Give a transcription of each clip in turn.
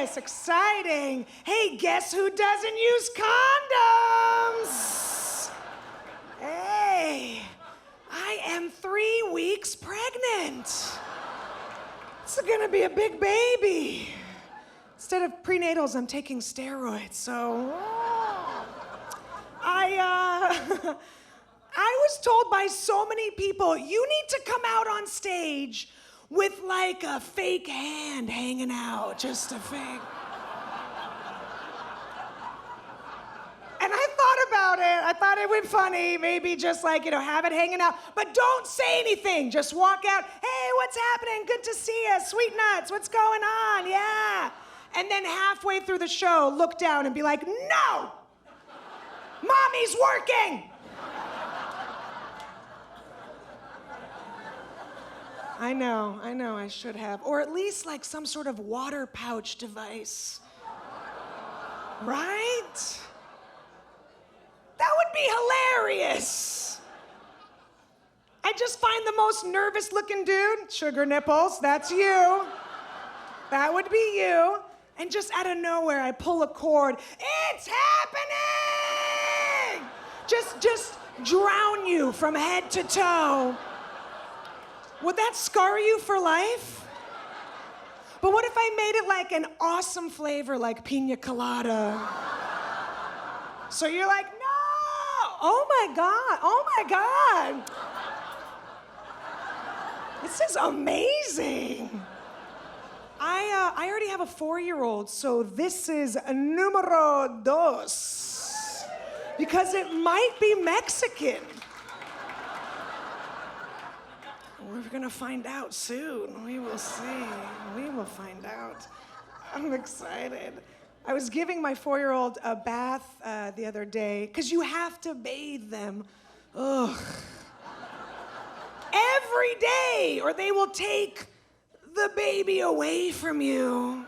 Yes, exciting. Hey, guess who doesn't use condoms? Hey, I am 3 weeks pregnant. It's gonna be a big baby. Instead of prenatals, I'm taking steroids, so... I was told by so many people, you need to come out on stage with like a fake hand hanging out, just a fake. And I thought about it. I thought it would be funny, maybe just like, have it hanging out. But don't say anything. Just walk out. Hey, what's happening? Good to see you. Sweet nuts. What's going on? Yeah. And then halfway through the show, look down and be like, no! Mommy's working! I know, I should have. Or at least like some sort of water pouch device. Right? That would be hilarious. I just find the most nervous looking dude, sugar nipples, that's you. That would be you. And just out of nowhere, I pull a cord. It's happening! Just drown you from head to toe. Would that scar you for life? But what if I made it like an awesome flavor, like pina colada? So you're like, no! Oh my God! This is amazing. I already have a 4-year-old, so this is numero dos. Because it might be Mexican. We're gonna find out soon. We will see. We will find out. I'm excited. I was giving my 4-year-old a bath the other day, because you have to bathe them. Ugh. Every day, or they will take the baby away from you.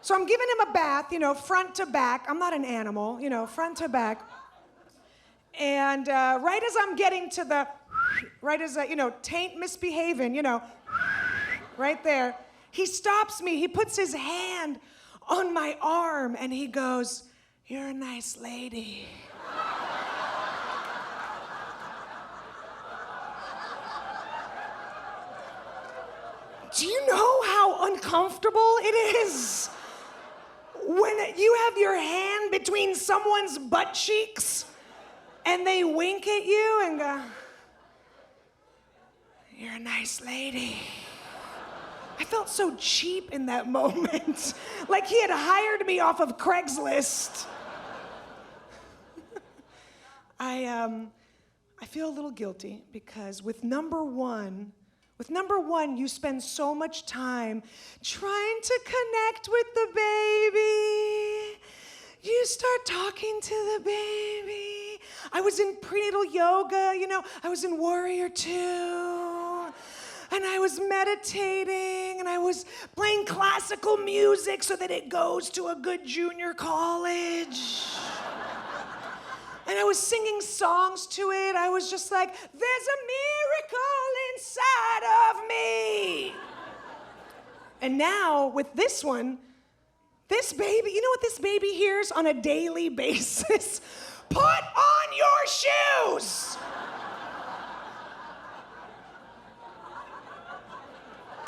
So I'm giving him a bath, front to back. I'm not an animal, front to back. And right as I'm getting to the, taint misbehaving, right there, he stops me. He puts his hand on my arm and he goes, "You're a nice lady." Do you know how uncomfortable it is when you have your hand between someone's butt cheeks and they wink at you and go, "You're a nice lady"? I felt so cheap in that moment. Like he had hired me off of Craigslist. I feel a little guilty because with number one, you spend so much time trying to connect with the baby. You start talking to the baby. I was in prenatal yoga, I was in Warrior 2. And I was meditating, and I was playing classical music so that it goes to a good junior college. And I was singing songs to it. I was just like, there's a miracle inside of me. And now, with this one, this baby, you know what this baby hears on a daily basis? Put on your shoes!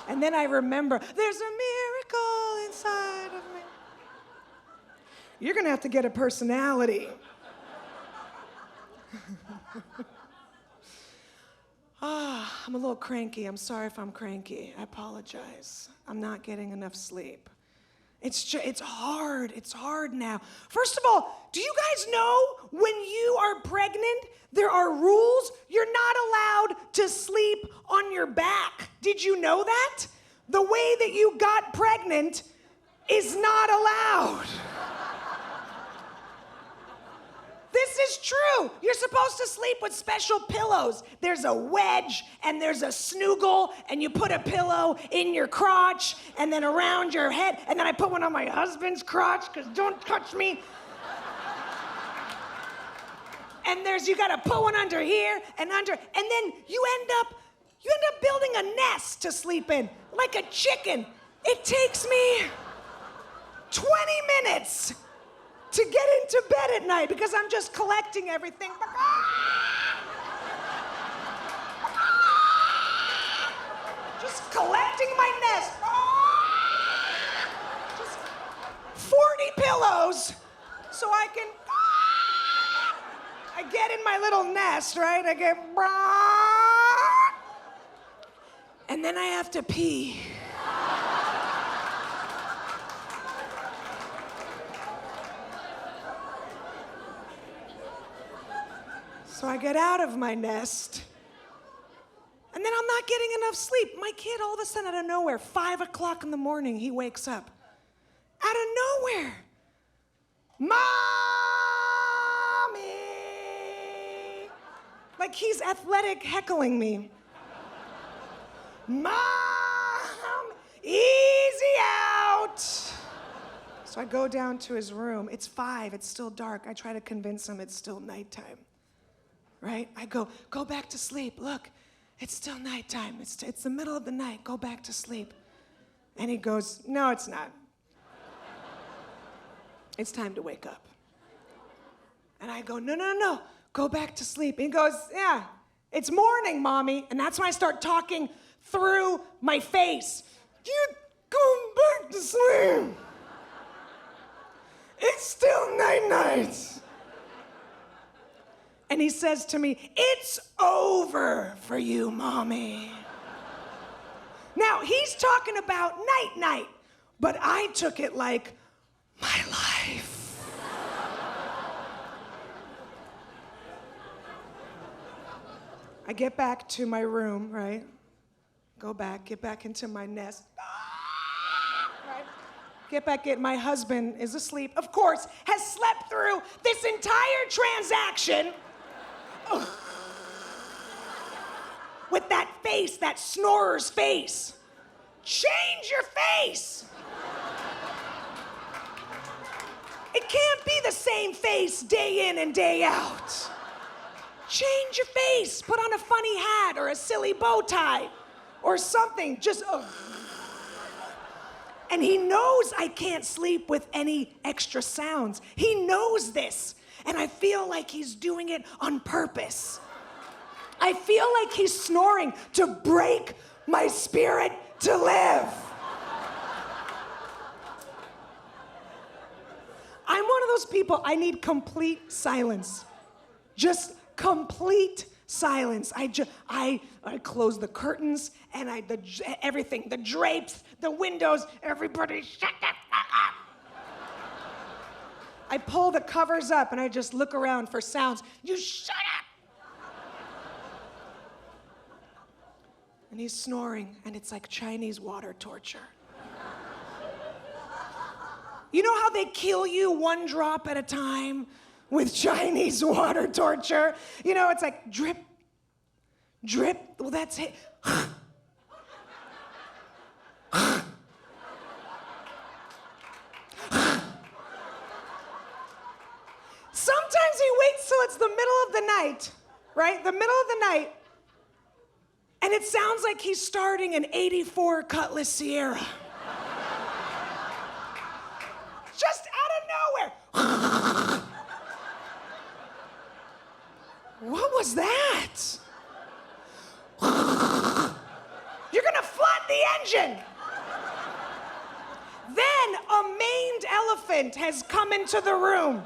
And then I remember, there's a miracle inside of me. You're gonna have to get a personality. I'm a little cranky. I'm sorry if I'm cranky. I apologize. I'm not getting enough sleep. It's hard. It's hard now. First of all, do you guys know when you are pregnant, there are rules? You're not allowed to sleep on your back. Did you know that? The way that you got pregnant is not allowed. This is true. You're supposed to sleep with special pillows. There's a wedge and there's a snoogle, and you put a pillow in your crotch and then around your head, and then I put one on my husband's crotch, because don't touch me. And you gotta put one under here and under, and then you end up building a nest to sleep in, like a chicken. It takes me 20 minutes to get into bed at night because I'm just collecting everything. Just collecting my nest. Just 40 pillows so I can... I get in my little nest, right? I get... And then I have to pee. So I get out of my nest, and then I'm not getting enough sleep. My kid, all of a sudden, out of nowhere, 5 o'clock in the morning, he wakes up. Out of nowhere. Mommy! Like he's athletic heckling me. Mom, easy out. So I go down to his room. It's 5, it's still dark. I try to convince him it's still nighttime. Right? I go back to sleep. Look, it's still nighttime. It's the middle of the night. Go back to sleep. And he goes, no, it's not. It's time to wake up. And I go, no, go back to sleep. And he goes, yeah, it's morning, Mommy. And that's when I start talking through my face. You're going back to sleep. It's still night. And he says to me, it's over for you, Mommy. Now, he's talking about night, but I took it like my life. I get back to my room, right? Get back into my nest. Right? Get back in. My husband is asleep, of course, has slept through this entire transaction. With that face, that snorer's face. Change your face. It can't be the same face day in and day out. Change your face. Put on a funny hat or a silly bow tie or something. Just, And he knows I can't sleep with any extra sounds. He knows this. And I feel like he's doing it on purpose. I feel like he's snoring to break my spirit to live. I'm one of those people, I need complete silence. Just complete silence. I close the curtains and everything, the drapes, the windows, everybody shut the fuck up. I pull the covers up and I just look around for sounds. You shut up! And he's snoring, and it's like Chinese water torture. You know how they kill you one drop at a time with Chinese water torture? You know, it's like drip, drip. Well, that's it. Sometimes he waits till it's the middle of the night, right? The middle of the night. And it sounds like he's starting an 84 Cutlass Sierra. Just out of nowhere. What was that? You're gonna flood the engine. Then a maned elephant has come into the room.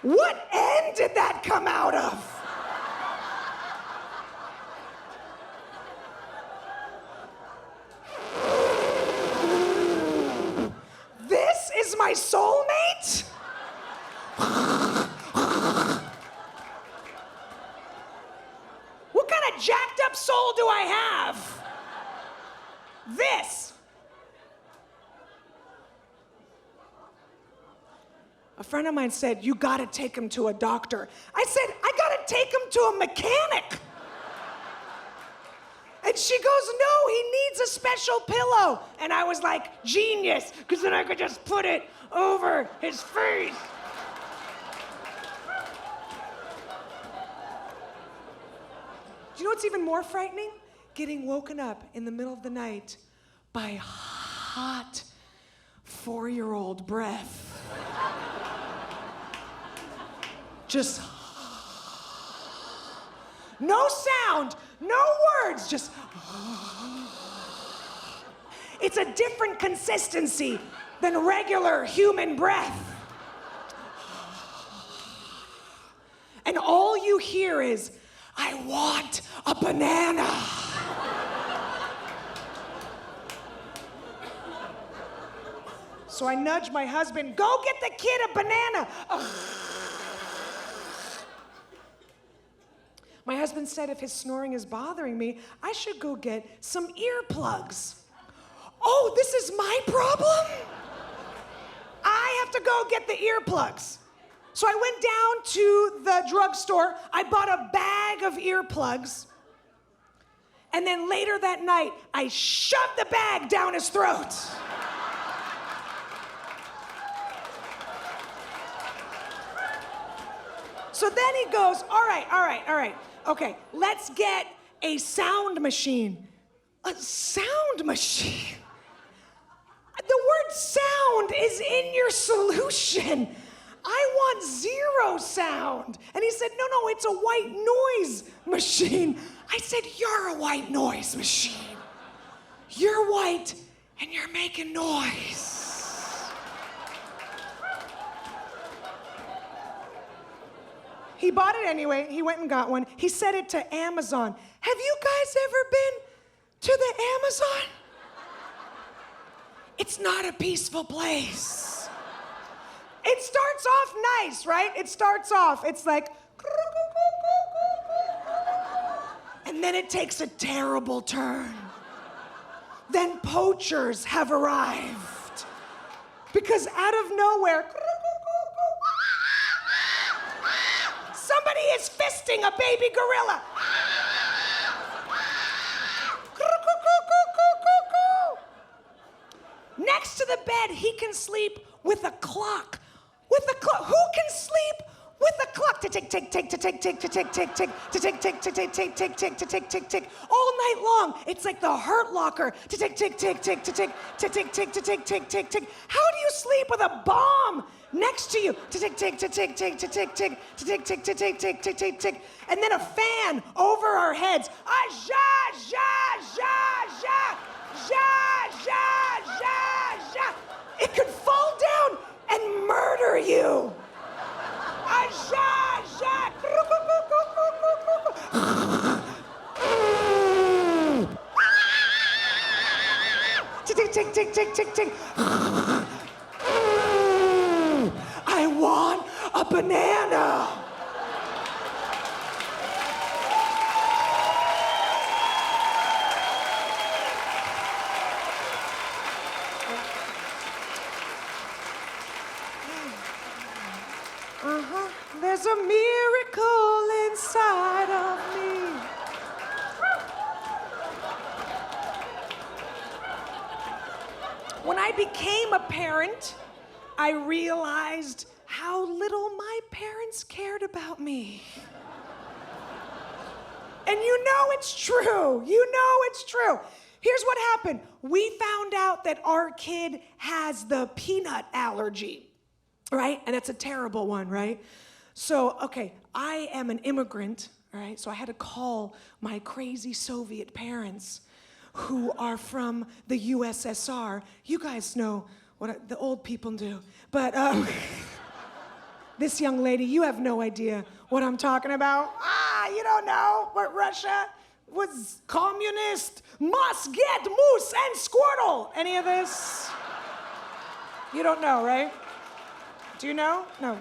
What end did that come out of? This is my soulmate? What kind of jacked up soul do I have? This. A friend of mine said, you gotta take him to a doctor. I said, I gotta take him to a mechanic. And she goes, no, he needs a special pillow. And I was like, genius, because then I could just put it over his face. Do you know what's even more frightening? getting woken up in the middle of the night by hot 4-year-old breath. Just no sound, no words, just. It's a different consistency than regular human breath. And all you hear is, I want a banana. So I nudge my husband, go get the kid a banana. My husband said if his snoring is bothering me, I should go get some earplugs. Oh, this is my problem? I have to go get the earplugs. So I went down to the drugstore, I bought a bag of earplugs, and then later that night, I shoved the bag down his throat. So then he goes, all right. Okay, let's get a sound machine. A sound machine? The word sound is in your solution. I want 0 sound. And he said, no, it's a white noise machine. I said, you're a white noise machine. You're white and you're making noise. He bought it anyway. He went and got one. He sent it to Amazon. Have you guys ever been to the Amazon? It's not a peaceful place. It starts off nice, right? It starts off, it's like, and then it takes a terrible turn. Then poachers have arrived. Because out of nowhere, somebody is fisting a baby gorilla. Next to the bed, he can sleep with a clock. With a clock. Who can sleep with a clock? To tick, tick, tick, to tick, tick, to tick, tick, tick, to tick, tick, to tick, tick, tick, tick, to tick, tick, tick. All night long. It's like the Hurt Locker. To tick, tick, tick, tick, to tick, to tick, tick, to tick, tick, tick, tick. How do you sleep with a bomb next to you? To tick, tick, to tick, tick, to tick, tick, to tick, tick, to tick, tick, tick, tick, tick. And then a fan over our heads. Ja, ja, ja, ja, ja, ja, ja, ja. It could fall down and murder you. Ja, ja. Tick, tick, tick, tick, tick, tick. I want a banana. There's a miracle inside of me. When I became a parent, I realized how little my parents cared about me. And you know it's true. You know it's true. Here's what happened. We found out that our kid has the peanut allergy, right? And that's a terrible one, right? So, okay, I am an immigrant, right? So I had to call my crazy Soviet parents who are from the USSR. You guys know what the old people do. But this young lady, you have no idea what I'm talking about. You don't know what Russia was communist, must get moose and squirtle. Any of this? You don't know, right? Do you know? No.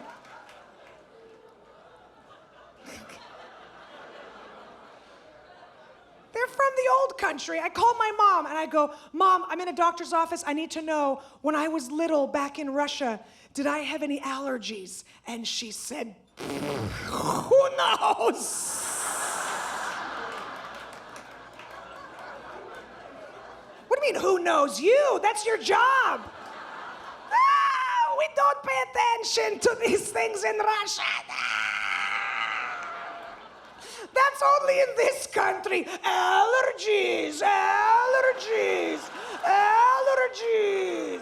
They're from the old country. I called my mom and I go, Mom, I'm in a doctor's office. I need to know, when I was little back in Russia, did I have any allergies? And she said, who knows? What do you mean, who knows? You, that's your job. We don't pay attention to these things in Russia. That's only in this country. Allergies, allergies, allergies.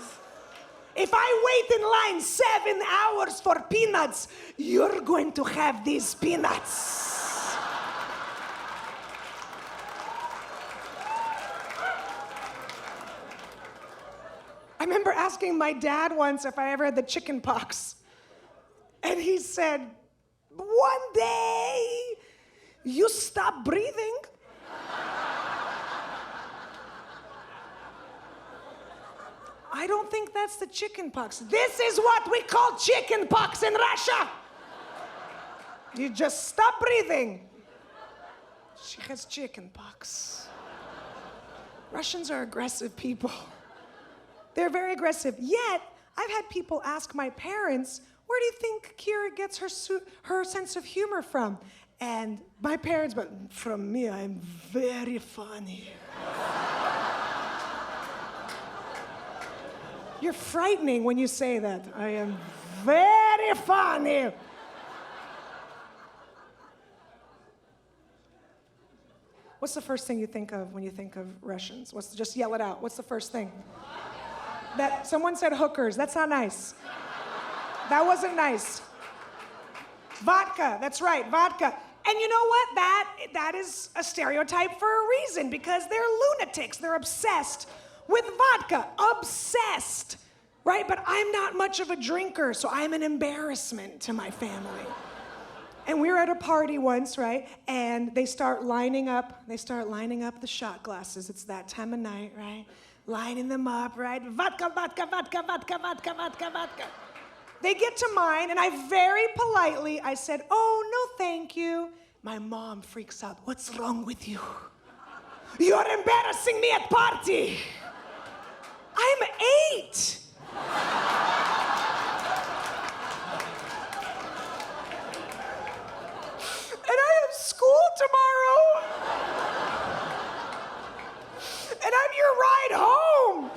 If I wait in line 7 hours for peanuts, you're going to have these peanuts. I remember asking my dad once if I ever had the chicken pox. And he said, one day, you stop breathing. I don't think that's the chicken pox. This is what we call chicken pox in Russia. You just stop breathing. She has chicken pox. Russians are aggressive people. They're very aggressive. Yet, I've had people ask my parents, where do you think Kira gets her sense of humor from? And my parents, but from me, I'm very funny. You're frightening when you say that. I am very funny. What's the first thing you think of when you think of Russians? Just yell it out. What's the first thing? That someone said hookers. That's not nice. That wasn't nice. Vodka. That's right, vodka. And you know what? That is a stereotype for a reason, because they're lunatics. They're obsessed with vodka. Obsessed. Right? But I'm not much of a drinker, so I'm an embarrassment to my family. And we were at a party once, right? And they start lining up the shot glasses. It's that time of night, right? Lining them up, right? Vodka, vodka, vodka, vodka, vodka, vodka, vodka. They get to mine, and I very politely, I said, oh, no, thank you. My mom freaks out. What's wrong with you? You're embarrassing me at party. I'm 8. And I have school tomorrow. And I'm your ride home.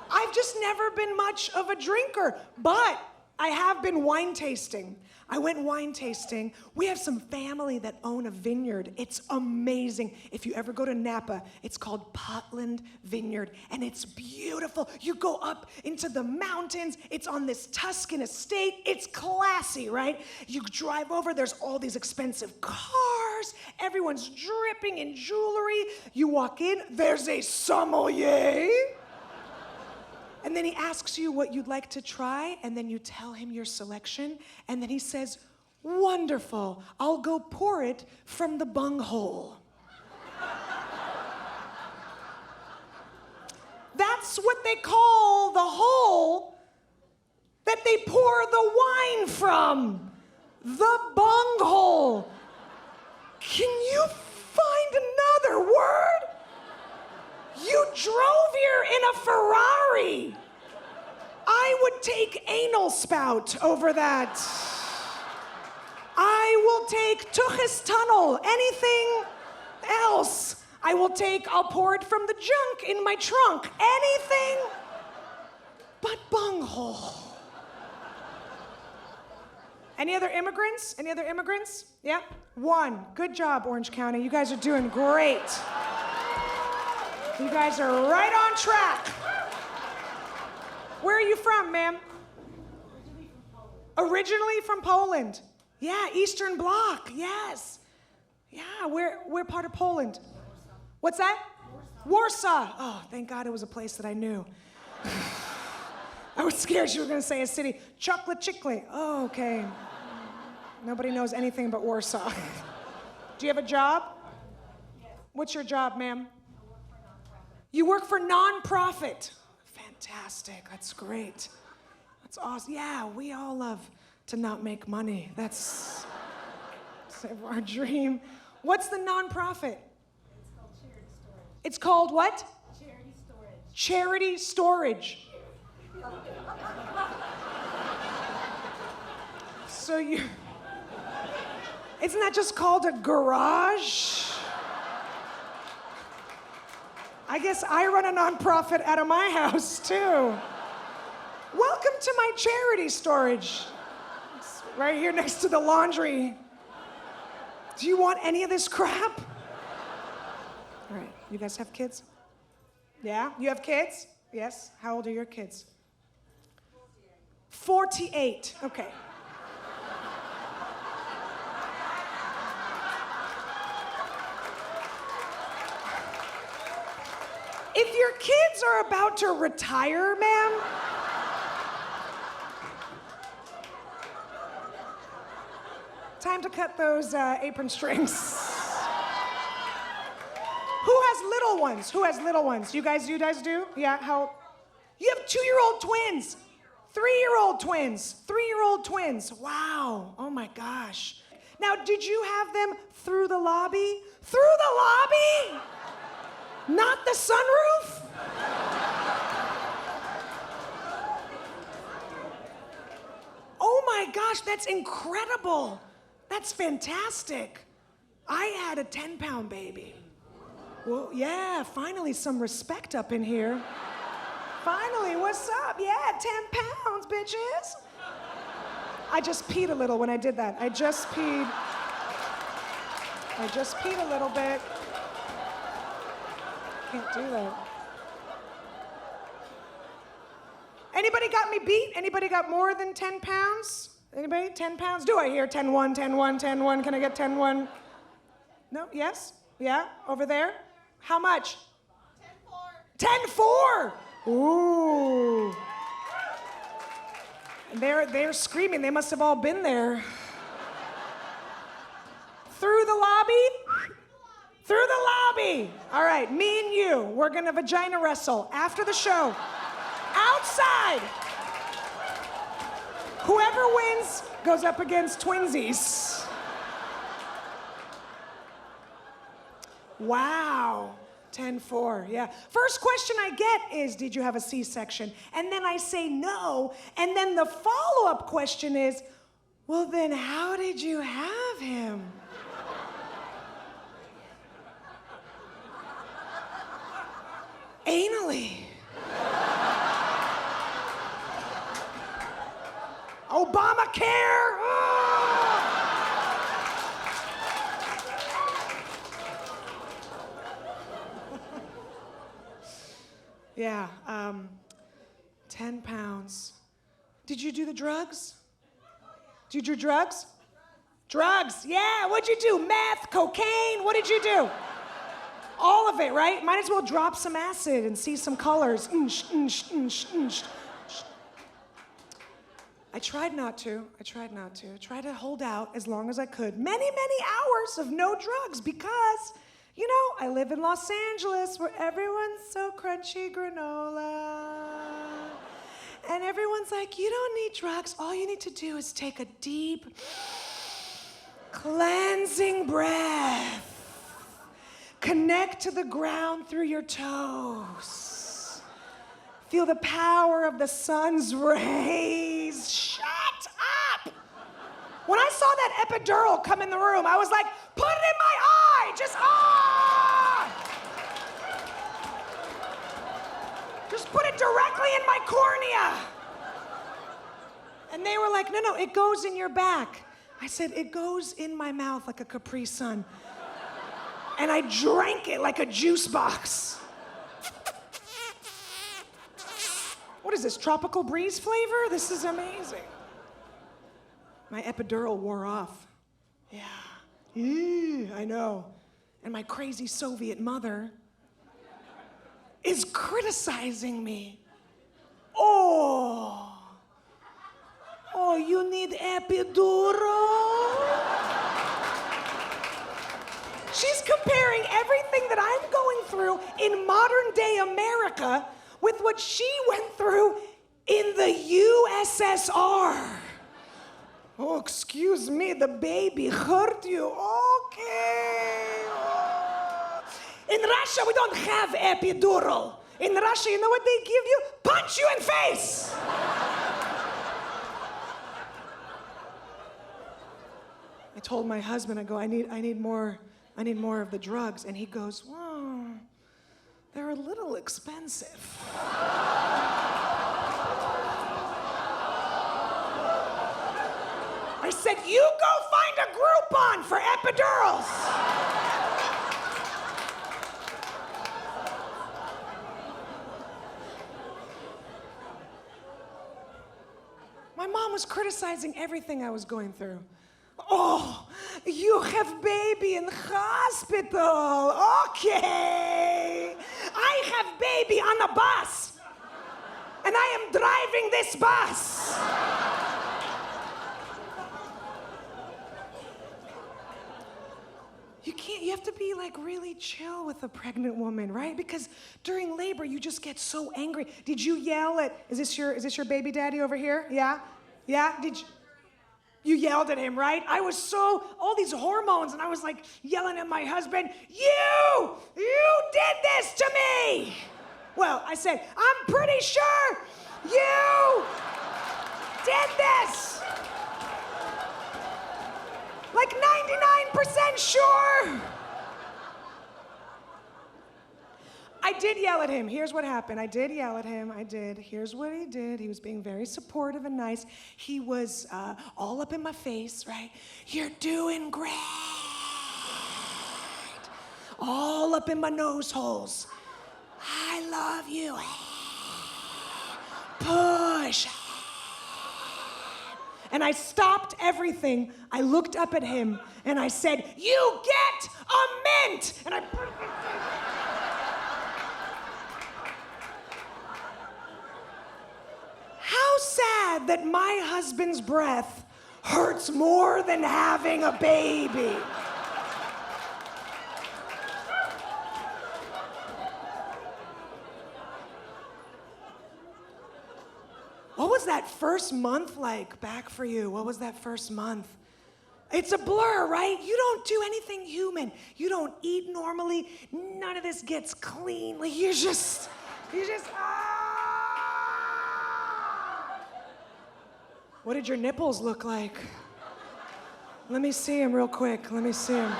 I've just never been much of a drinker, but I have been wine tasting. I went wine tasting. We have some family that own a vineyard. It's amazing. If you ever go to Napa, it's called Potland Vineyard, and it's beautiful. You go up into the mountains. It's on this Tuscan estate. It's classy, right? You drive over. There's all these expensive cars. Everyone's dripping in jewelry. You walk in. There's a sommelier. And then he asks you what you'd like to try, and then you tell him your selection, and then he says, wonderful, I'll go pour it from the bunghole. That's what they call the hole that they pour the wine from. The bunghole. Can you find another word? You drove here in a Ferrari. I would take anal spout over that. I will take Tuchis tunnel. Anything else? I'll pour it from the junk in my trunk. Anything but bunghole. Any other immigrants? Any other immigrants? Yeah? 1. Good job, Orange County. You guys are doing great. You guys are right on track. Where are you from, ma'am? Originally from Poland. Yeah, Eastern Bloc, yes. Yeah, where part of Poland? What's that? Warsaw. Oh, thank God it was a place that I knew. I was scared you were going to say a city. Chocolate Chickley. Oh, okay. Nobody knows anything but Warsaw. Do you have a job? Yes. What's your job, ma'am? You work for nonprofit. Fantastic. That's great. That's awesome. Yeah, we all love to not make money. That's our dream. What's the nonprofit? It's called what? Charity storage. Charity storage. So isn't that just called a garage? I guess I run a nonprofit out of my house too. Welcome to my charity storage. Right here next to the laundry. Do you want any of this crap? All right, you guys have kids? Yeah, you have kids? Yes, how old are your kids? 48, okay. If your kids are about to retire, ma'am, time to cut those apron strings. Who has little ones? Who has little ones? You guys do? Yeah, how? You have 2-year-old twins. 3-year-old twins. 3-year-old twins. Wow. Oh my gosh. Now, did you have them through the lobby? Through the lobby? Not the sunroof? Oh my gosh, that's incredible. That's fantastic. I had a 10-pound baby. Well, yeah, finally some respect up in here. Finally, what's up? Yeah, 10 pounds, bitches. I just peed a little when I did that. I just peed a little bit. Can't do that. Anybody got me beat? Anybody got more than 10 pounds? Anybody? 10 pounds? Do I hear 10-1, 10-1, 10-1? Can I get 10-1? No? Yes? Yeah? Over there? How much? 10-4. 10-4! Ooh. And they're screaming. They must have all been there. Through the lobby? Through the lobby. All right, me and you, we're gonna vagina wrestle after the show. Outside. Whoever wins goes up against twinsies. Wow. 10-4, yeah. First question I get is, did you have a C-section? And then I say no, and then the follow-up question is, well then how did you have him? Anally. Obamacare! Oh! Yeah, 10 pounds. Did you do the drugs? Did you do drugs? Drugs, yeah, what'd you do? Meth, cocaine, what did you do? All of it, right? Might as well drop some acid and see some colors. I tried not to. I tried to hold out as long as I could. Many, many hours of no drugs because, you know, I live in Los Angeles where everyone's so crunchy granola. And everyone's like, you don't need drugs. All you need to do is take a deep, cleansing breath. Connect to the ground through your toes. Feel the power of the sun's rays. Shut up! When I saw that epidural come in the room, I was like, put it in my eye! Just put it directly in my cornea. And they were like, no, it goes in your back. I said, it goes in my mouth like a Capri Sun. And I drank it like a juice box. What is this, tropical breeze flavor? This is amazing. My epidural wore off. Yeah. I know. And my crazy Soviet mother is criticizing me. Oh, you need epidural? She's comparing everything that I'm going through in modern day America with what she went through in the USSR. Oh, excuse me, the baby hurt you. Okay. Oh. In Russia, we don't have epidural. In Russia, you know what they give you? Punch you in face. I told my husband, I go, I need more of the drugs. And he goes, well, they're a little expensive. I said, you go find a Groupon for epidurals. My mom was criticizing everything I was going through. Oh, you have baby in hospital. Okay. I have baby on a bus. And I am driving this bus. You have to be like really chill with a pregnant woman, right? Because during labor, you just get so angry. Did you yell at, is this your baby daddy over here? Yeah? Yeah? You yelled at him, right? I was all these hormones, and I was like yelling at my husband, you did this to me. Well, I said, I'm pretty sure you did this. Like 99% sure. I did yell at him. Here's what happened. I did yell at him. I did. Here's what he did. He was being very supportive and nice. He was all up in my face, right? You're doing great. All up in my nose holes. I love you. Push. And I stopped everything. I looked up at him and I said, you get a mint. And I put it. How sad that my husband's breath hurts more than having a baby. What was that first month like back for you? What was that first month? It's a blur, right? You don't do anything human. You don't eat normally. None of this gets clean. Like you're just What did your nipples look like? Let me see them real quick. Let me see them.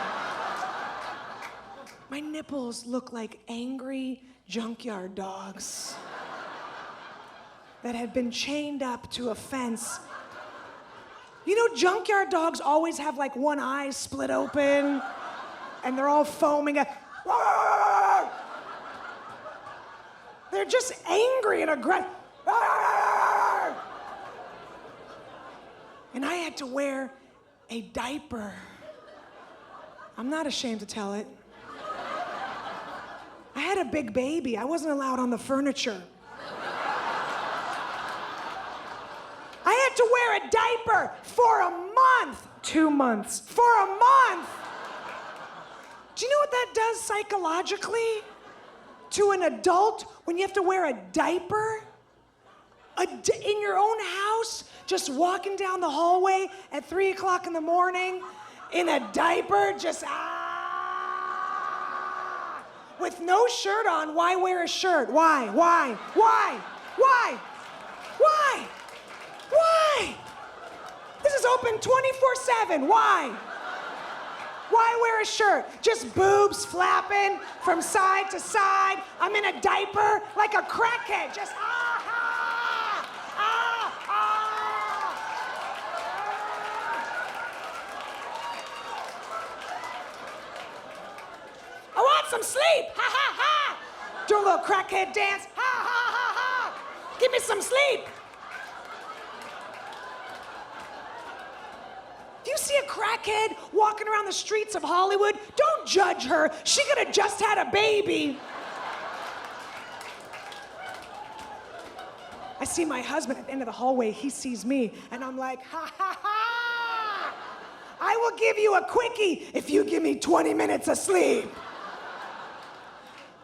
My nipples look like angry junkyard dogs that had been chained up to a fence. You know, junkyard dogs always have like one eye split open and they're all foaming. They're just angry and aggressive. And I had to wear a diaper. I'm not ashamed to tell it. I had a big baby. I wasn't allowed on the furniture. I had to wear a diaper for a month. 2 months. For a month. Do you know what that does psychologically to an adult when you have to wear a diaper? In your own house, just walking down the hallway at 3 o'clock in the morning in a diaper, just with no shirt on. Why wear a shirt? Why? This is open 24/7. Why? Why wear a shirt? Just boobs flapping from side to side. I'm in a diaper like a crackhead. Just I want some sleep. Ha ha ha. Do a little crackhead dance. Ha ha ha ha. Give me some sleep. If you see a crackhead walking around the streets of Hollywood, don't judge her. She could have just had a baby. I see my husband at the end of the hallway. He sees me, and I'm like, ha ha ha! I will give you a quickie if you give me 20 minutes of sleep.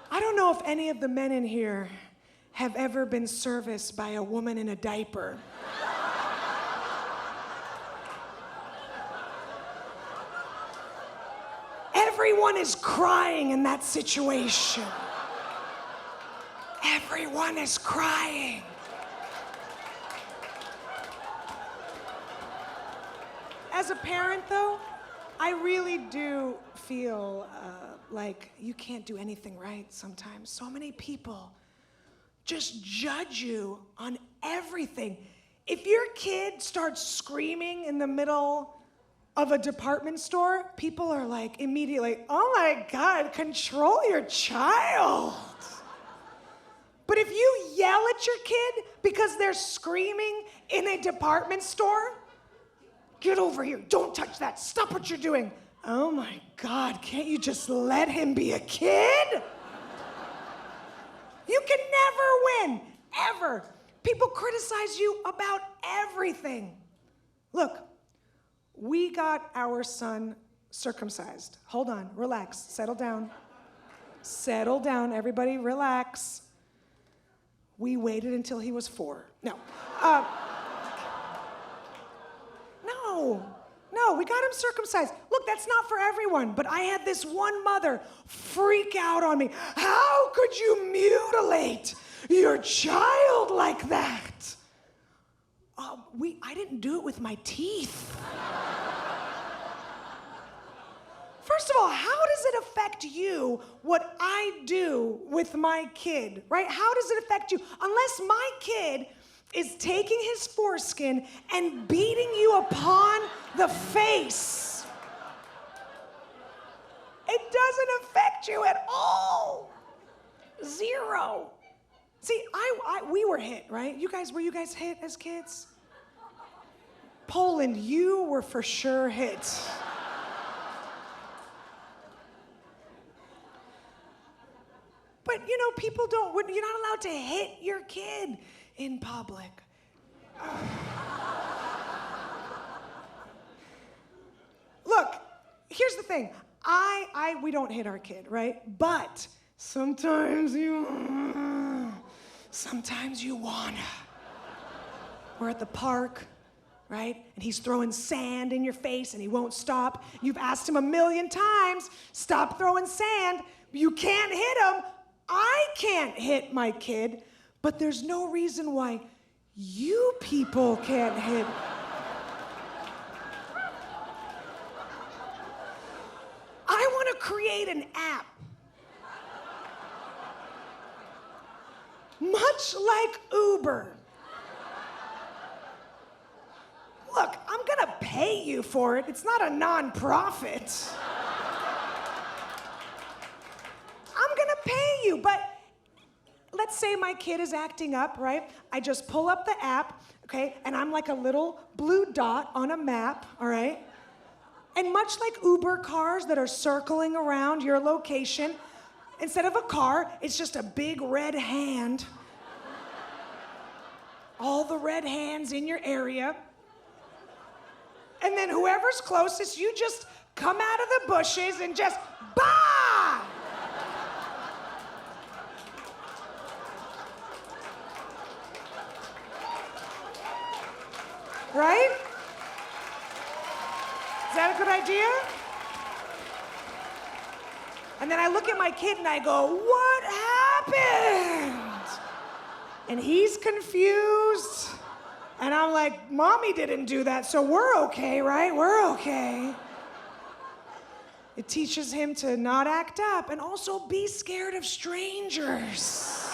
I don't know if any of the men in here have ever been serviced by a woman in a diaper. Everyone is crying in that situation. Everyone is crying. As a parent, though, I really do feel like you can't do anything right sometimes. So many people just judge you on everything. if your kid starts screaming in the middle of a department store, people are like immediately, oh my God, control your child. But if you yell at your kid because they're screaming in a department store, get over here, don't touch that, stop what you're doing. Oh my God, can't you just let him be a kid? You can never win, ever. People criticize you about everything. Look, we got our son circumcised. Hold on, relax, settle down. Settle down, everybody, relax. We waited until he was 4. No, we got him circumcised. Look, that's not for everyone, but I had this one mother freak out on me. How could you mutilate your child like that? I didn't do it with my teeth. First of all, how does it affect you what I do with my kid, right? How does it affect you? Unless my kid is taking his foreskin and beating you upon the face. It doesn't affect you at all. 0. See, we were hit, right? Were you guys hit as kids? Poland, you were for sure hit. But people you're not allowed to hit your kid in public. Look, here's the thing. We don't hit our kid, right? But sometimes you wanna. We're at the park, right? And he's throwing sand in your face and he won't stop. You've asked him 1,000,000 times, stop throwing sand. You can't hit him. I can't hit my kid, but there's no reason why you people can't hit. I want to create an app. Much like Uber. Look, I'm gonna pay you for it. It's not a non-profit. I'm gonna pay you, but let's say my kid is acting up, right? I just pull up the app, okay, and I'm like a little blue dot on a map, all right? And much like Uber cars that are circling around your location, instead of a car, it's just a big red hand. All the red hands in your area. And then whoever's closest, you just come out of the bushes and just, bah! Right? Is that a good idea? And then I look at my kid and I go, what happened? And he's confused. And I'm like, Mommy didn't do that, so we're okay, right? We're okay. It teaches him to not act up and also be scared of strangers.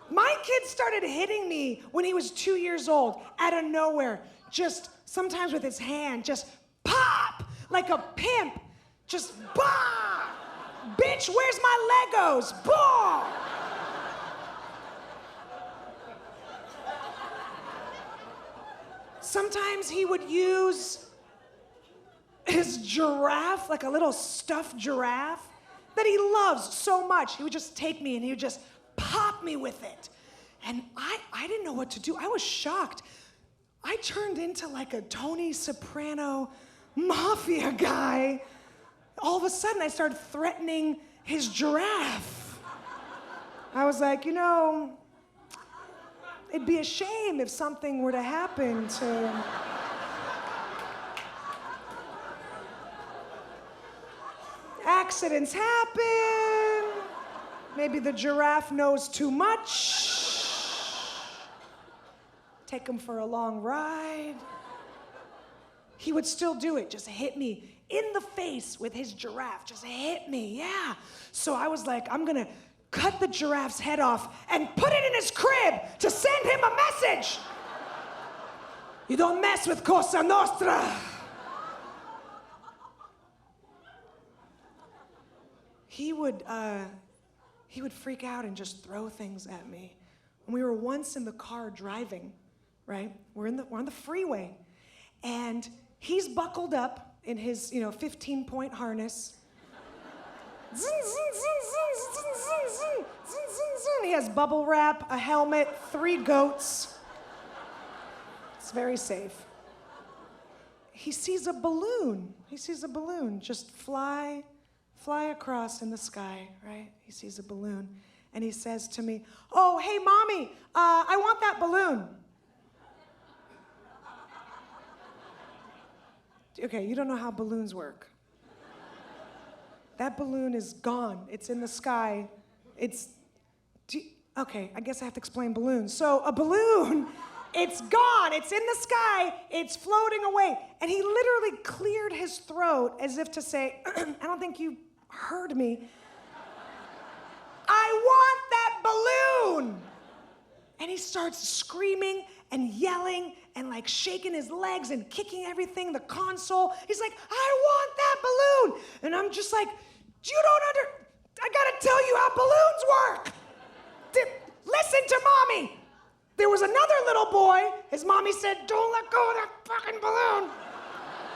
My kid started hitting me when he was 2 years old, out of nowhere. Just sometimes with his hand, just pop, like a pimp. Just bah! Bitch, where's my Legos? Bah! Sometimes he would use his giraffe, like a little stuffed giraffe, that he loves so much. He would just take me and he would just pop me with it. And I didn't know what to do. I was shocked. I turned into like a Tony Soprano mafia guy. All of a sudden, I started threatening his giraffe. I was like, it'd be a shame if something were to happen to... Accidents happen. Maybe the giraffe knows too much. Take him for a long ride. He would still do it, just hit me in the face with his giraffe. Just hit me, yeah. So I was like, I'm gonna cut the giraffe's head off, and put it in his crib to send him a message. You don't mess with Cosa Nostra. He would freak out and just throw things at me. And we were once in the car driving, right? We're on the freeway, and he's buckled up in his, 15-point harness. Zing, zing, zing, zing, zing, zing, zing, zing, zing, zing. He has bubble wrap, a helmet, 3 goats. It's very safe. He sees a balloon. Just fly across in the sky, right? He sees a balloon, and he says to me, "Oh, hey, Mommy, I want that balloon." Okay, you don't know how balloons work. That balloon is gone. It's in the sky. Okay, I guess I have to explain balloons. So a balloon, it's gone. It's in the sky. It's floating away. And he literally cleared his throat as if to say, I don't think you heard me. I want that balloon. And he starts screaming and yelling and like shaking his legs and kicking everything, the console. He's like, I want that balloon. And I'm just like, I gotta tell you how balloons work. Listen to Mommy. There was another little boy. His mommy said, don't let go of that fucking balloon.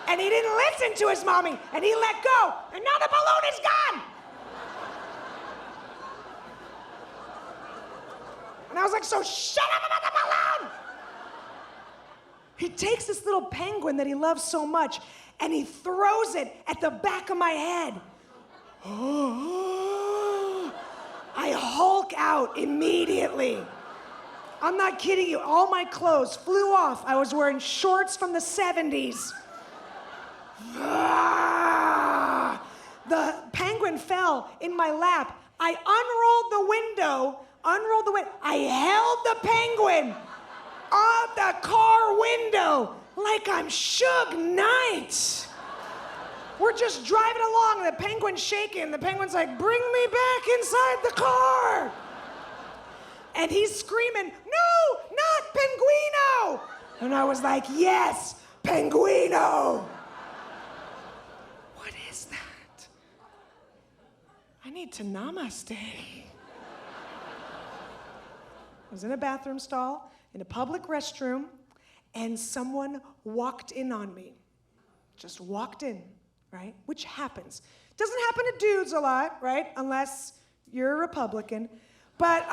And he didn't listen to his mommy, and he let go. And now the balloon is gone. And I was like, so shut up about the balloon. He takes this little penguin that he loves so much, and he throws it at the back of my head. I Hulk out immediately. I'm not kidding you. All my clothes flew off. I was wearing shorts from the 70s. The penguin fell in my lap. I unrolled the window. I held the penguin out the car window like I'm Suge Knight. We're just driving along, and the penguin's shaking. The penguin's like, bring me back inside the car. And he's screaming, no, not Penguino. And I was like, yes, Penguino. What is that? I need to namaste. I was in a bathroom stall, in a public restroom, and someone walked in on me. Just walked in, right? Which happens. Doesn't happen to dudes a lot, right? Unless you're a Republican. But,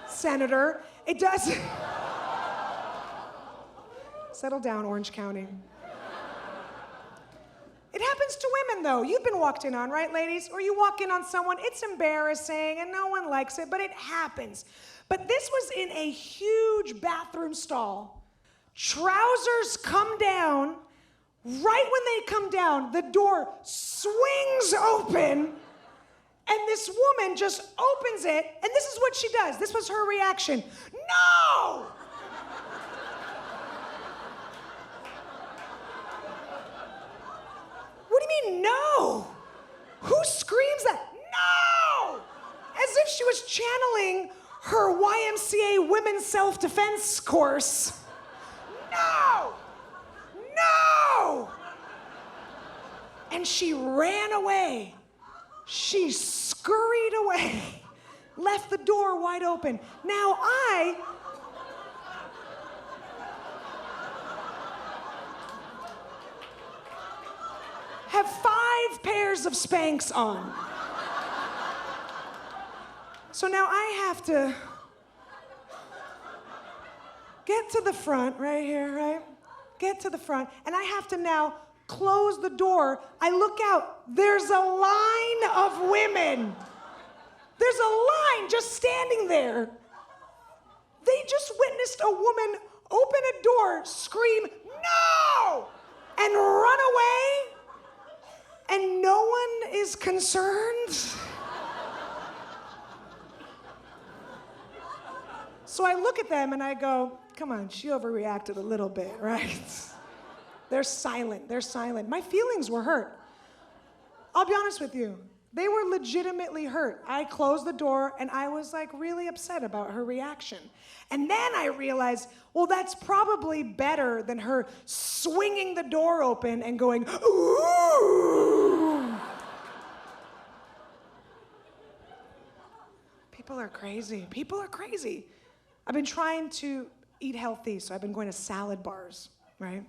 Senator, it does. Settle down, Orange County. It happens to women, though. You've been walked in on, right, ladies? Or you walk in on someone, it's embarrassing, and no one likes it, but it happens. But this was in a huge bathroom stall. Trousers come down. Right when they come down, the door swings open, and this woman just opens it, and this is what she does. This was her reaction. No! What do you mean, no? Who screams that? No! As if she was channeling her YMCA women's self-defense course. No! No! And she ran away. She scurried away, left the door wide open. Now I have 5 pairs of Spanx on. So now I have to get to the front, right here, right? Get to the front, and I have to now close the door. I look out. There's a line of women. There's a line just standing there. They just witnessed a woman open a door, scream, no, and run away, and no one is concerned. So I look at them and I go, come on, she overreacted a little bit, right? They're silent. My feelings were hurt. I'll be honest with you. They were legitimately hurt. I closed the door and I was like really upset about her reaction. And then I realized, well, that's probably better than her swinging the door open and going, ooh. People are crazy. People are crazy. I've been trying to eat healthy, so I've been going to salad bars, right?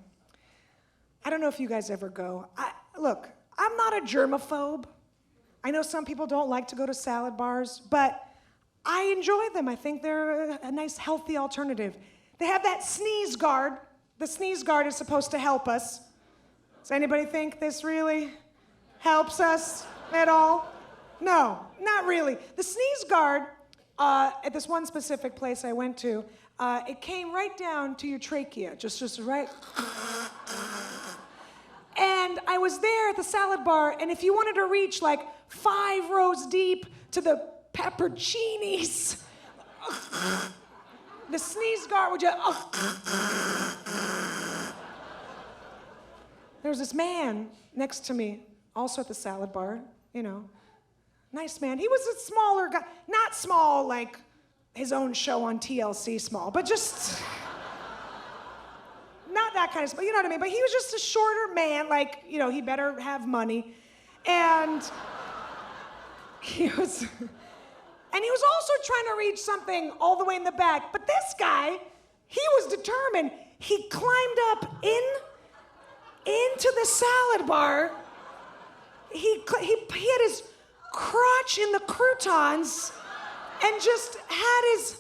I don't know if you guys ever go. Look, I'm not a germaphobe. I know some people don't like to go to salad bars, but I enjoy them. I think they're a nice, healthy alternative. They have that sneeze guard. The sneeze guard is supposed to help us. Does anybody think this really helps us at all? No, not really. The sneeze guard, at this one specific place I went to, it came right down to your trachea, just right. And I was there at the salad bar, and if you wanted to reach like 5 rows deep to the pepperoncinis, the sneeze guard would just... There was this man next to me, also at the salad bar, you know. Nice man. He was a smaller guy. Not small like his own show on TLC small, but just... Not that kind of small, you know what I mean? But he was just a shorter man, like, you know, he better have money. And he was also trying to reach something all the way in the back. But this guy, he was determined. He climbed up into the salad bar. He had his crotch in the croutons and just had his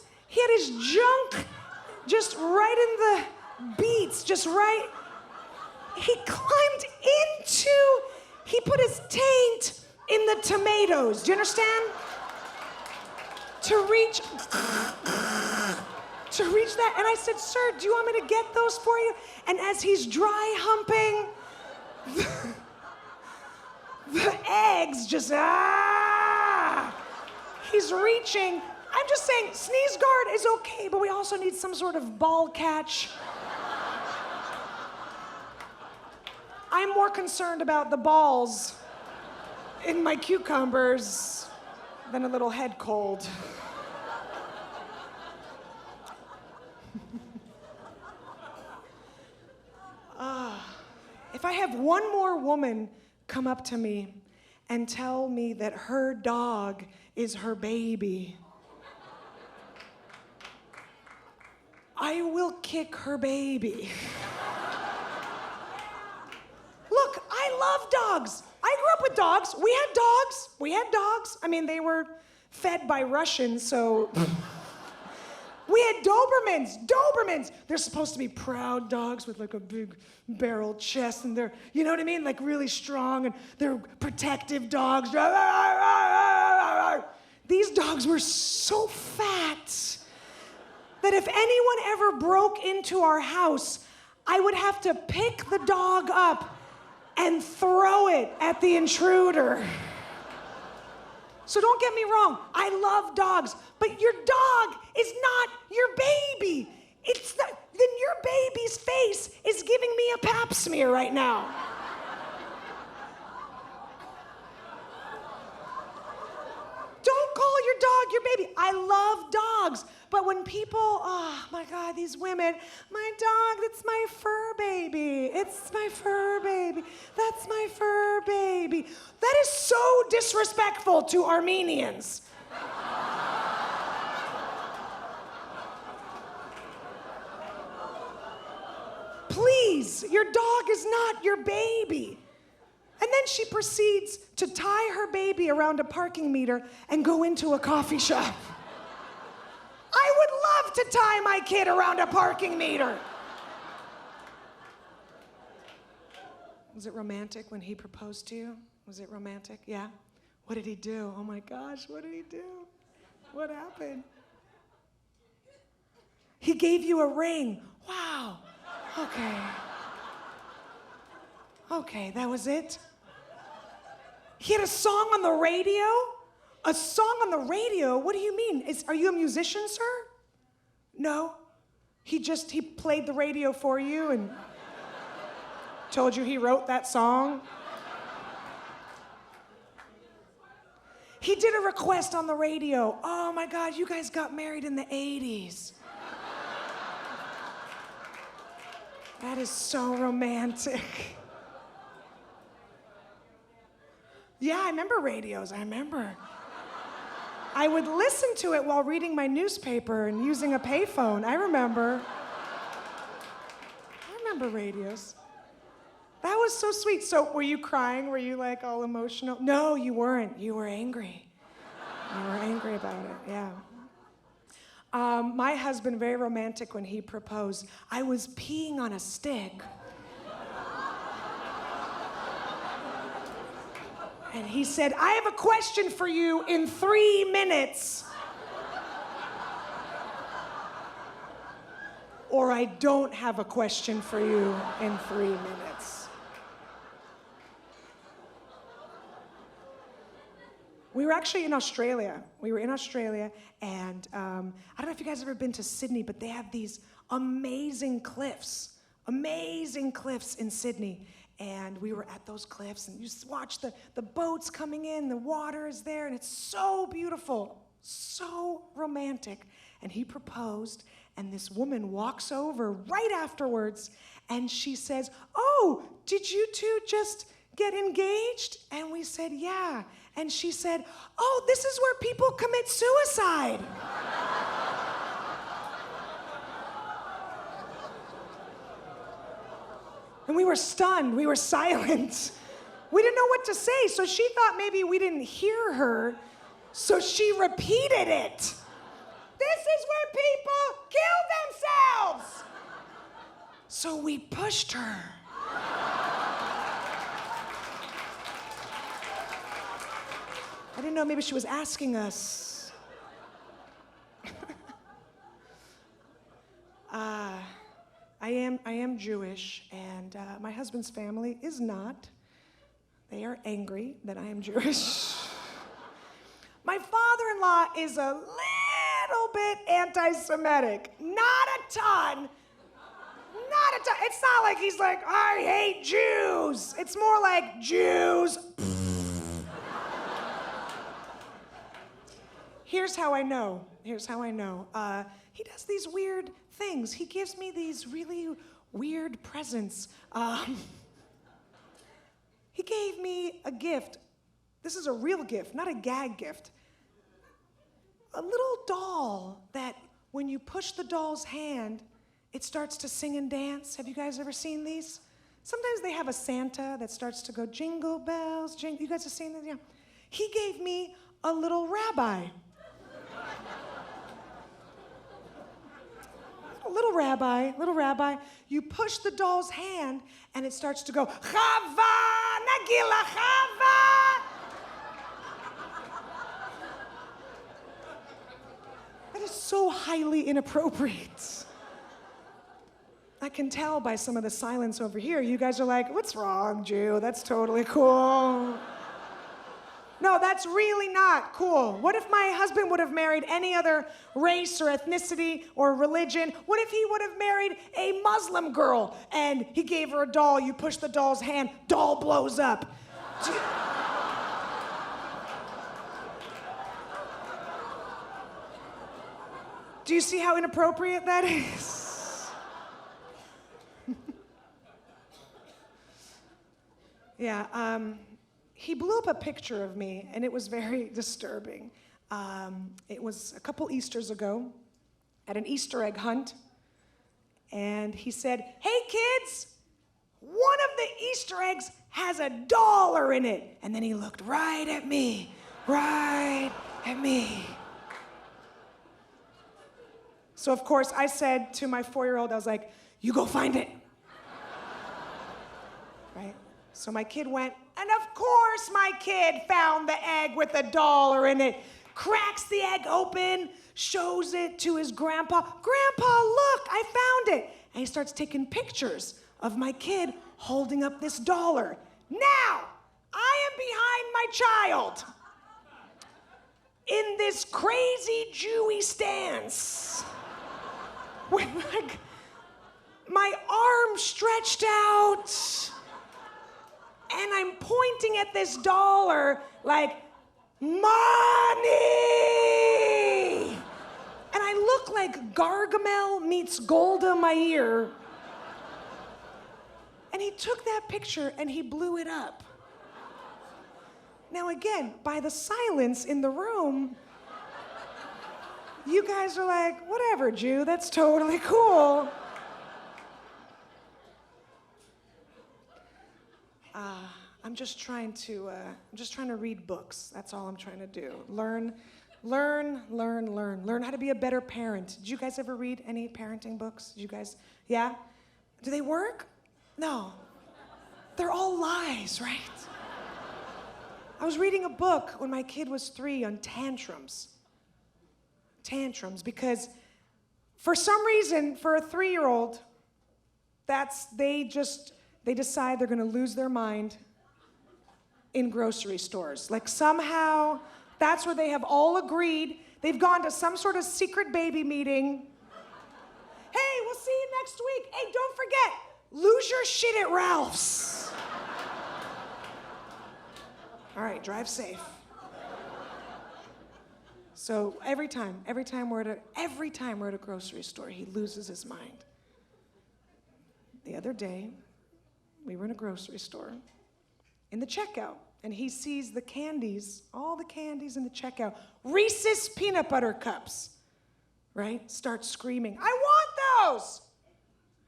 junk just right in the beets, just right. He put his taint in the tomatoes. Do you understand? To reach that. And I said, sir, do you want me to get those for you? And as he's dry humping, the eggs just, he's reaching. I'm just saying, sneeze guard is okay, but we also need some sort of ball catch. I'm more concerned about the balls in my cucumbers than a little head cold. If I have one more woman come up to me and tell me that her dog is her baby, I will kick her baby. Look, I love dogs. I grew up with dogs. We had dogs. I mean, they were fed by Russians, so... We had Dobermans. They're supposed to be proud dogs with like a big barrel chest, and they're, you know what I mean? Like really strong, and they're protective dogs. These dogs were so fat that if anyone ever broke into our house, I would have to pick the dog up and throw it at the intruder. So don't get me wrong, I love dogs, but your dog is not your baby. It's not, then your baby's face is giving me a pap smear right now. Don't call your dog your baby. I love dogs, but when people, oh my God, these women, my dog, that's my fur baby. It's my fur baby. That's my fur baby. That is so disrespectful to Armenians. Please, your dog is not your baby. And then she proceeds to tie her baby around a parking meter and go into a coffee shop. I would love to tie my kid around a parking meter. Was it romantic when he proposed to you? Was it romantic? Yeah? What did he do? Oh my gosh, what did he do? What happened? He gave you a ring. Wow. Okay. Okay, that was it? He had a song on the radio? A song on the radio? What do you mean? Are you a musician, sir? No. He played the radio for you and told you he wrote that song? He did a request on the radio. Oh my God, you guys got married in the 80s. That is so romantic. Yeah, I remember radios, I remember. I would listen to it while reading my newspaper and using a payphone. I remember radios. That was so sweet. So were you crying? Were you like all emotional? No, you weren't. You were angry. You were angry about it, yeah. My husband, very romantic when he proposed. I was peeing on a stick. And he said, I have a question for you in 3 minutes. Or I don't have a question for you in 3 minutes. We were actually in Australia. We were in Australia, and I don't know if you guys have ever been to Sydney, but they have these amazing cliffs in Sydney. And we were at those cliffs, and you just watch the boats coming in, the water is there, and it's so beautiful, so romantic. And he proposed, and this woman walks over right afterwards, and she says, oh, did you two just get engaged? And we said, yeah. And she said, oh, this is where people commit suicide. And we were stunned, we were silent. We didn't know what to say, so she thought maybe we didn't hear her, so she repeated it. This is where people kill themselves. So we pushed her. I didn't know, maybe she was asking us. I am Jewish, and my husband's family is not. They are angry that I am Jewish. My father-in-law is a little bit anti-Semitic. Not a ton. It's not like he's like, I hate Jews. It's more like Jews. Here's how I know. He does these weird things. He gives me these really weird presents. He gave me a gift. This is a real gift, not a gag gift. A little doll that when you push the doll's hand, it starts to sing and dance. Have you guys ever seen these? Sometimes they have a Santa that starts to go jingle bells, jingle. You guys have seen this? Yeah. He gave me a little rabbi. Little rabbi, you push the doll's hand and it starts to go, Chava, Nagila, Chava. That is so highly inappropriate. I can tell by some of the silence over here. You guys are like, what's wrong, Jew? That's totally cool. No, that's really not cool. What if my husband would have married any other race or ethnicity or religion? What if he would have married a Muslim girl and he gave her a doll, you push the doll's hand, doll blows up? Do you see how inappropriate that is? Yeah, he blew up a picture of me, and it was very disturbing. It was a couple Easters ago at an Easter egg hunt, and he said, hey kids, one of the Easter eggs has $1 in it. And then he looked right at me. So of course I said to my 4-year-old, I was like, you go find it. Right? So my kid went, and of course my kid found the egg with $1 in it, cracks the egg open, shows it to his grandpa. Grandpa, look, I found it. And he starts taking pictures of my kid holding up this $1. Now, I am behind my child in this crazy Jewy stance with like my arm stretched out, and I'm pointing at this $1 like, money! And I look like Gargamel meets Golda Meir. And he took that picture and he blew it up. Now again, by the silence in the room, you guys are like, whatever, Jew, that's totally cool. I'm just trying to read books. That's all I'm trying to do. Learn how to be a better parent. Did you guys ever read any parenting books? Did you guys, yeah? Do they work? No. They're all lies, right? I was reading a book when my kid was 3 on tantrums. Tantrums, because for some reason, for a 3-year-old, they decide they're gonna lose their mind in grocery stores. Like somehow, that's where they have all agreed. They've gone to some sort of secret baby meeting. Hey, we'll see you next week. Hey, don't forget, lose your shit at Ralph's. All right, drive safe. So every time we're at a grocery store, he loses his mind. The other day, we were in a grocery store in the checkout, and he sees the candies, all the candies in the checkout, Reese's peanut butter cups, right? Starts screaming, I want those!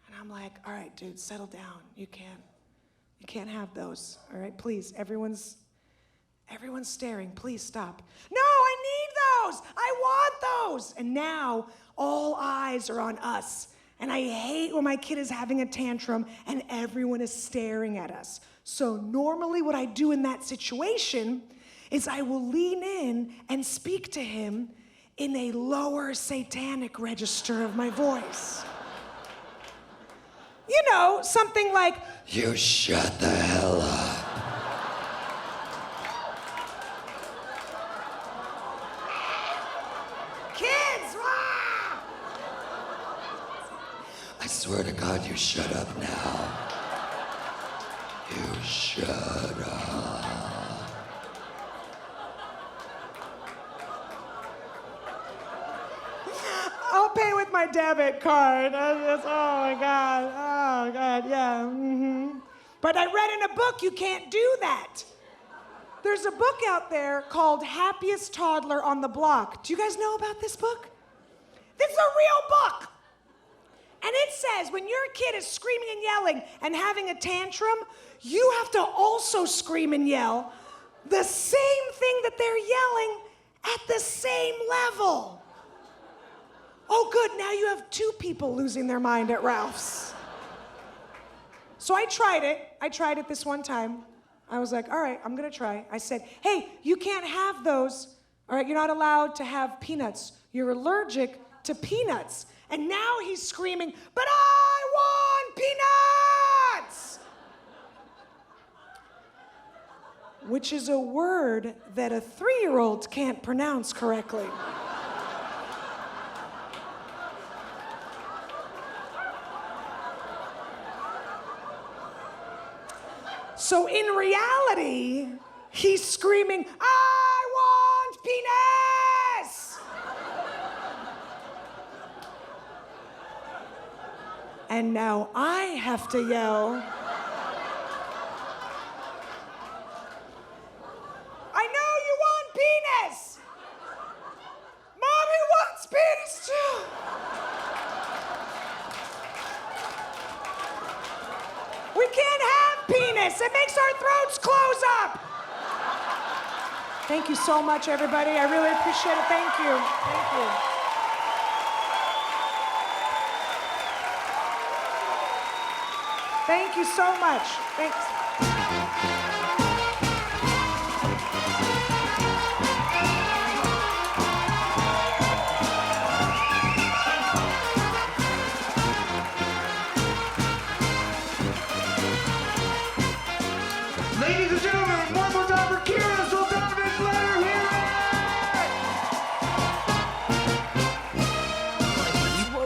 And I'm like, all right, dude, settle down. You can't have those, all right? Please, everyone's staring. Please stop. No, I need those! I want those! And now, all eyes are on us. And I hate when my kid is having a tantrum and everyone is staring at us. So normally what I do in that situation is I will lean in and speak to him in a lower satanic register of my voice. You know, something like, you shut the hell up. Kids, I swear to God, you shut up now. You shut up. I'll pay with my debit card. Oh my God, yeah. Mm-hmm. But I read in a book you can't do that. There's a book out there called Happiest Toddler on the Block. Do you guys know about this book? This is a real book. And it says when your kid is screaming and yelling and having a tantrum, you have to also scream and yell the same thing that they're yelling at the same level. Oh, good, now you have 2 people losing their mind at Ralph's. So I tried it this one time. I was like, all right, I'm gonna try. I said, hey, you can't have those. All right, you're not allowed to have peanuts. You're allergic to peanuts. And now he's screaming, but I want peanuts! Which is a word that a 3-year-old can't pronounce correctly. So in reality, he's screaming, I want penis! And now I have to yell, I know you want penis! Mommy wants penis too! We can't have penis! It makes our throats close up! Thank you so much, everybody. I really appreciate it. Thank you. Thank you. Thank you so much. Thanks. Ladies and gentlemen, one more time for Kira Soltanovich, let her hear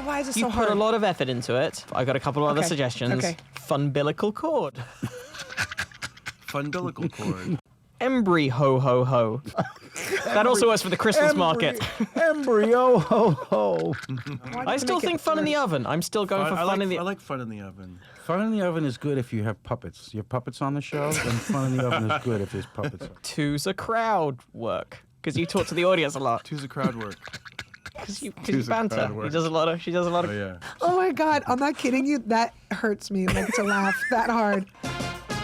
it! Why is it so You hard? put a lot of effort into it. I got a couple of other Okay, suggestions. okay. Funbilical cord. Funbilical cord. embry ho ho ho. That also works for the Christmas market. Embryo ho ho. I still think fun in the oven. I'm still going for fun in the. I like fun in the oven. Fun in the oven is good if you have puppets. You have puppets on the show, then fun in the oven is good if there's puppets on. Two's a crowd work because you talk to the audience a lot. Two's a crowd work. Because you Two's a banter. crowd work. She does a lot of. Oh yeah. Oh my God, I'm not kidding you. That hurts me like to laugh that hard.